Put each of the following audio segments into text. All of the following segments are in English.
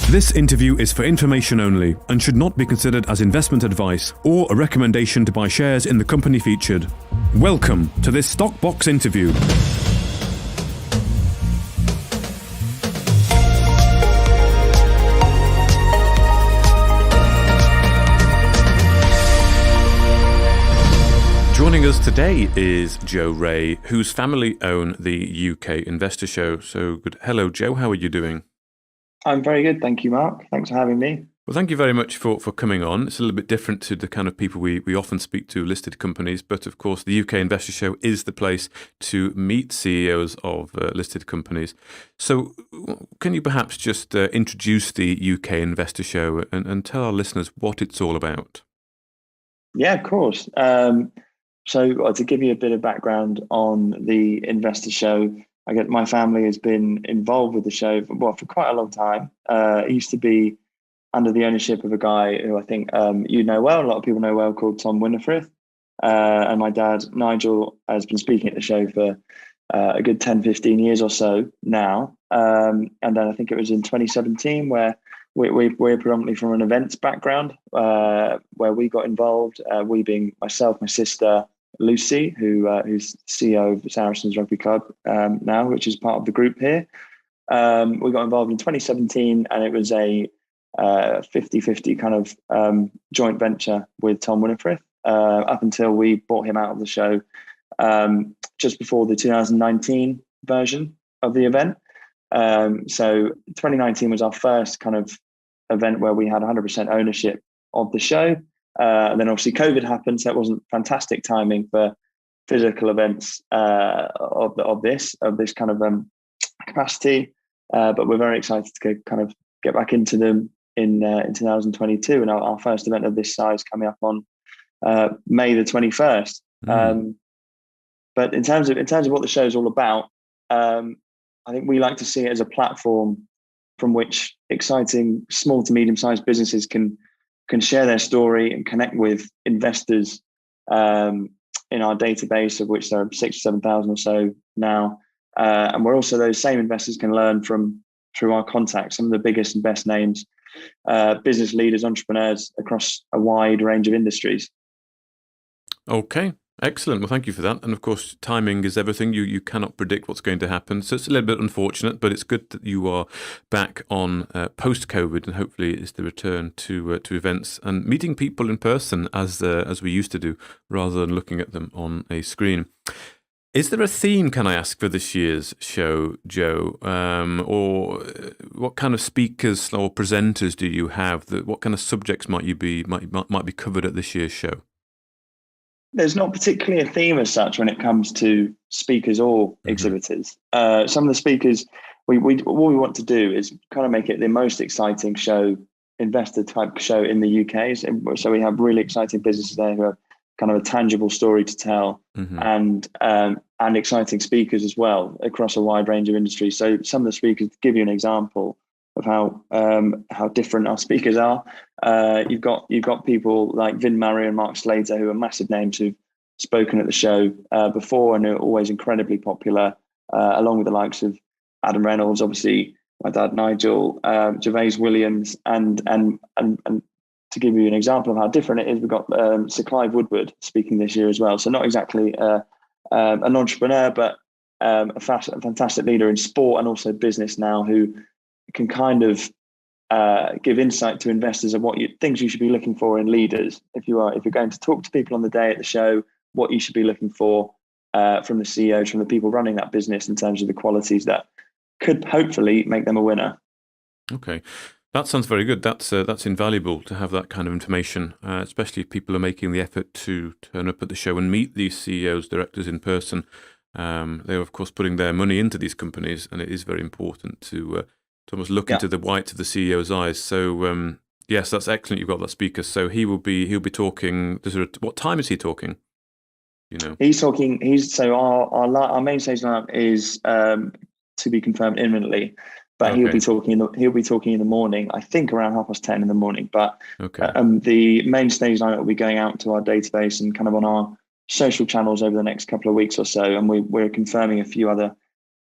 This interview is for information only and should not be considered as investment advice or a recommendation to buy shares in the company featured. Welcome to this Stockbox interview. Joining us today is Joe Ray, whose family own the UK Investor Show. So good. Hello, Joe. How are you doing? I'm very good. Thank you, Mark. Thanks for having me. Well, thank you very much for coming on. It's a little bit different to the kind of people we often speak to, listed companies. But of course, the UK Investor Show is the place to meet CEOs of listed companies. So can you perhaps just introduce the UK Investor Show and tell our listeners what it's all about? Yeah, of course. So to give you a bit of background on the Investor Show, my family has been involved with the show for quite a long time. It used to be under the ownership of a guy who I think you know well, a lot of people know well, called Tom Winifrith. And my dad, Nigel, has been speaking at the show for a good 10, 15 years or so now. And then I think it was in 2017 where we're predominantly from an events background where we got involved, we being myself, my sister, Lucy, who's CEO of Saracens Rugby Club now, which is part of the group here. We got involved in 2017 and it was a 50-50 kind of joint venture with Tom Winifrith up until we bought him out of the show just before the 2019 version of the event. So 2019 was our first kind of event where we had 100% ownership of the show. And then obviously COVID happened, so it wasn't fantastic timing for physical events of this kind of capacity. But we're very excited to kind of get back into them in 2022, and our first event of this size coming up on May the 21st. But in terms of what the show is all about, I think we like to see it as a platform from which exciting small to medium-sized businesses can share their story and connect with investors in our database, of which there are 6,000 or 7,000 or so now. And where also those same investors can learn through our contacts, some of the biggest and best names, business leaders, entrepreneurs across a wide range of industries. Okay. Excellent. Well, thank you for that. And of course, timing is everything. You cannot predict what's going to happen. So it's a little bit unfortunate, but it's good that you are back on post-COVID, and hopefully it's the return to events and meeting people in person as we used to do, rather than looking at them on a screen. Is there a theme, can I ask, for this year's show, Joe? Or what kind of speakers or presenters do you have? What kind of subjects might be covered at this year's show? There's not particularly a theme as such when it comes to speakers or exhibitors. Some of the speakers, what we want to do is kind of make it the most exciting show, investor type show in the UK. So we have really exciting businesses there who have kind of a tangible story to tell, and exciting speakers as well across a wide range of industries. So some of the speakers, to give you an example of how different our speakers are. You've got people like Vin Murray and Mark Slater, who are massive names who've spoken at the show before and are always incredibly popular, along with the likes of Adam Reynolds, obviously my dad Nigel, Gervais Williams, and to give you an example of how different it is, we've got Sir Clive Woodward speaking this year as well. So not exactly an entrepreneur, but a fantastic leader in sport and also business now, who can kind of give insight to investors of things you should be looking for in leaders. If you're going to talk to people on the day at the show, what you should be looking for from the CEOs, from the people running that business, in terms of the qualities that could hopefully make them a winner. Okay. That sounds very good. That's invaluable to have that kind of information, especially if people are making the effort to turn up at the show and meet these CEOs, directors in person. They're, of course, putting their money into these companies, and it is very important to almost look into the whites of the CEO's eyes. So yes, that's excellent. You've got that speaker. So he'll be talking. What time is he talking? You know, he's talking. So our main stage lineup is to be confirmed imminently, but he'll be talking in the morning. I think around 10:30 in the morning. But the main stage lineup will be going out to our database and kind of on our social channels over the next couple of weeks or so, and we're confirming a few other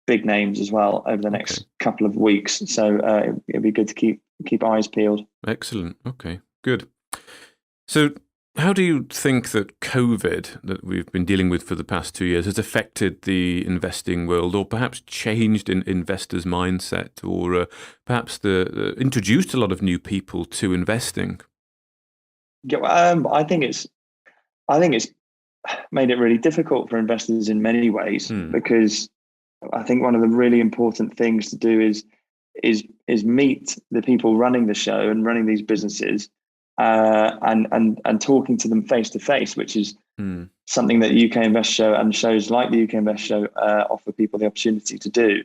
big names as well over the next couple of weeks. So it'd be good to keep eyes peeled. Excellent. Okay, good. So how do you think that COVID, that we've been dealing with for the past 2 years, has affected the investing world, or perhaps changed investors' mindset, or perhaps introduced a lot of new people to investing? Yeah, I think it's made it really difficult for investors in many ways, because I think one of the really important things to do is meet the people running the show and running these businesses, and talking to them face to face, which is something that UK Invest Show and shows like the UK Invest Show offer people the opportunity to do.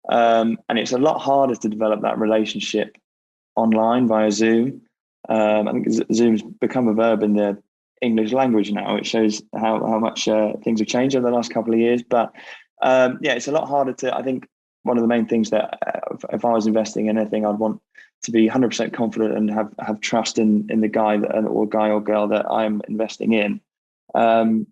And it's a lot harder to develop that relationship online via Zoom. I think Zoom's become a verb in the English language now. It shows how much things have changed over the last couple of years. But it's a lot harder to, I think one of the main things that if I was investing in anything, I'd want to be 100% confident and have trust in the guy or girl that I'm investing in. And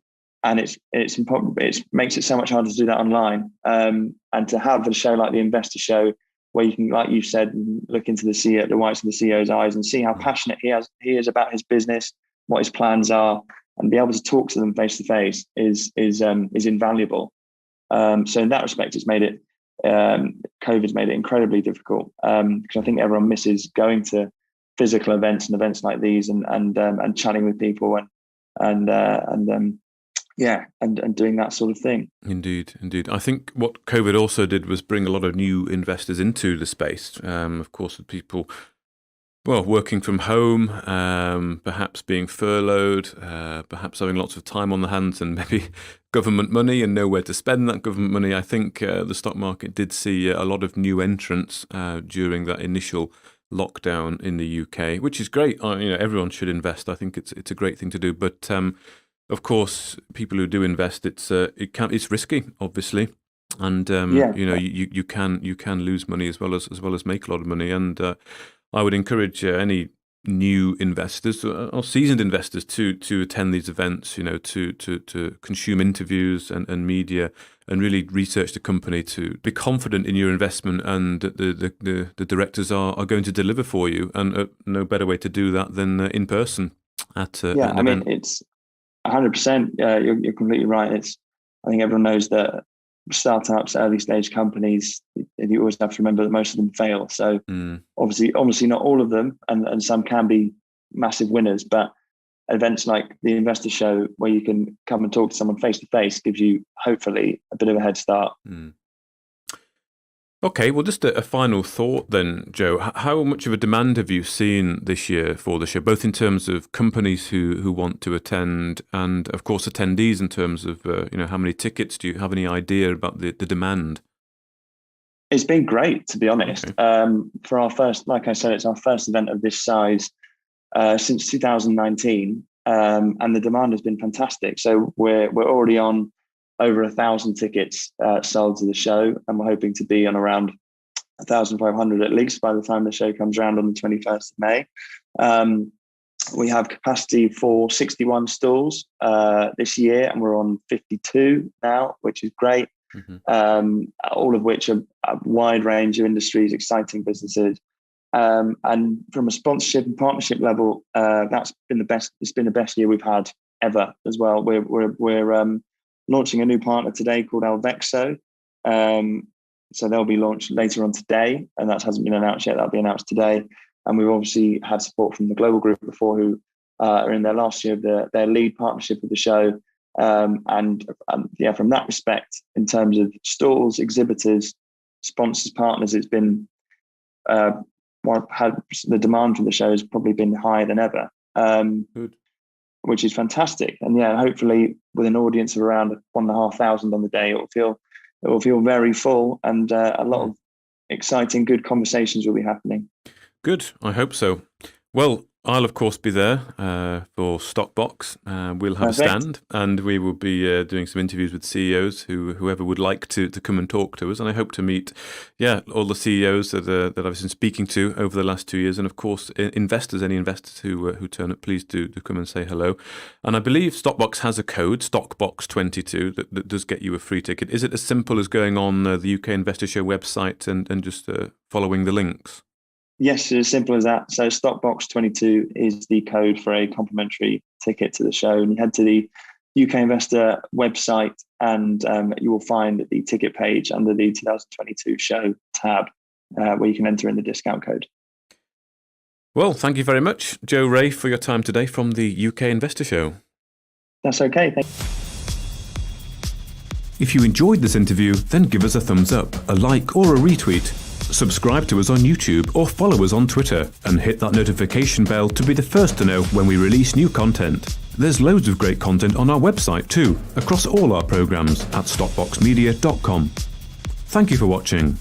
it's important. It makes it so much harder to do that online. And to have a show like the Investor Show, where you can, like you said, look into the whites of the CEO's eyes and see how passionate he is about his business, what his plans are, and be able to talk to them face to face is invaluable. So in that respect, COVID's made it incredibly difficult, because I think everyone misses going to physical events and events like these and chatting with people and doing that sort of thing. Indeed. I think what COVID also did was bring a lot of new investors into the space. Of course, with people working from home, perhaps being furloughed, perhaps having lots of time on the hands and maybe government money and nowhere to spend that government money. I think the stock market did see a lot of new entrants during that initial lockdown in the UK, which is great. Everyone should invest. I think it's a great thing to do. But of course, people who do invest, it's risky, obviously. And you can lose money as well as make a lot of money. And I would encourage any new investors or seasoned investors to attend these events, to consume interviews and media, and really research the company, to be confident in your investment, and the directors are going to deliver for you. And no better way to do that than in person at an event. It's 100%. You're completely right. I think everyone knows that startups, early stage companies, you always have to remember that most of them fail. So obviously not all of them, and some can be massive winners, but events like the Investor Show, where you can come and talk to someone face to face, gives you hopefully a bit of a head start. Okay, well, just a final thought then, Joe. How much of a demand have you seen this year for the show, both in terms of companies who want to attend, and of course attendees, in terms of how many tickets? Do you have any idea about the demand? It's been great, to be honest. Okay. For our first, like I said, it's our first event of this size since 2019, and the demand has been fantastic. So we're already on over 1,000 tickets sold to the show, and we're hoping to be on around 1,500 at least by the time the show comes around on the 21st of May. We have capacity for 61 stalls this year, and we're on 52 now, which is great. All of which are a wide range of industries, exciting businesses. And from a sponsorship and partnership level, that's been the best. It's been the best year we've had ever as well. We're launching a new partner today called Alvexo. So they'll be launched later on today, and that hasn't been announced yet. That'll be announced today. And we've obviously had support from the Global Group before, who are in their last year of their lead partnership with the show. And from that respect, in terms of stalls, exhibitors, sponsors, partners, it's been the demand for the show has probably been higher than ever. Good. Which is fantastic. And hopefully with an audience of around 1,500 on the day, it will feel very full, and a lot of exciting, good conversations will be happening. Good. I hope so. Well, I'll, of course, be there for Stockbox. We'll have Perfect. a stand, and we will be doing some interviews with CEOs whoever would like to come and talk to us. And I hope to meet, all the CEOs that I've been speaking to over the last 2 years. And, of course, any investors who turn up, please do come and say hello. And I believe Stockbox has a code, Stockbox22, that does get you a free ticket. Is it as simple as going on the UK Investor Show website and just following the links? Yes, as simple as that. So Stockbox22 is the code for a complimentary ticket to the show. And you head to the UK Investor website and you will find the ticket page under the 2022 show tab where you can enter in the discount code. Well, thank you very much, Joe Ray, for your time today from the UK Investor Show. That's okay. Thank you. If you enjoyed this interview, then give us a thumbs up, a like or a retweet. Subscribe to us on YouTube or follow us on Twitter and hit that notification bell to be the first to know when we release new content. There's loads of great content on our website too, across all our programs at stockboxmedia.com. Thank you for watching.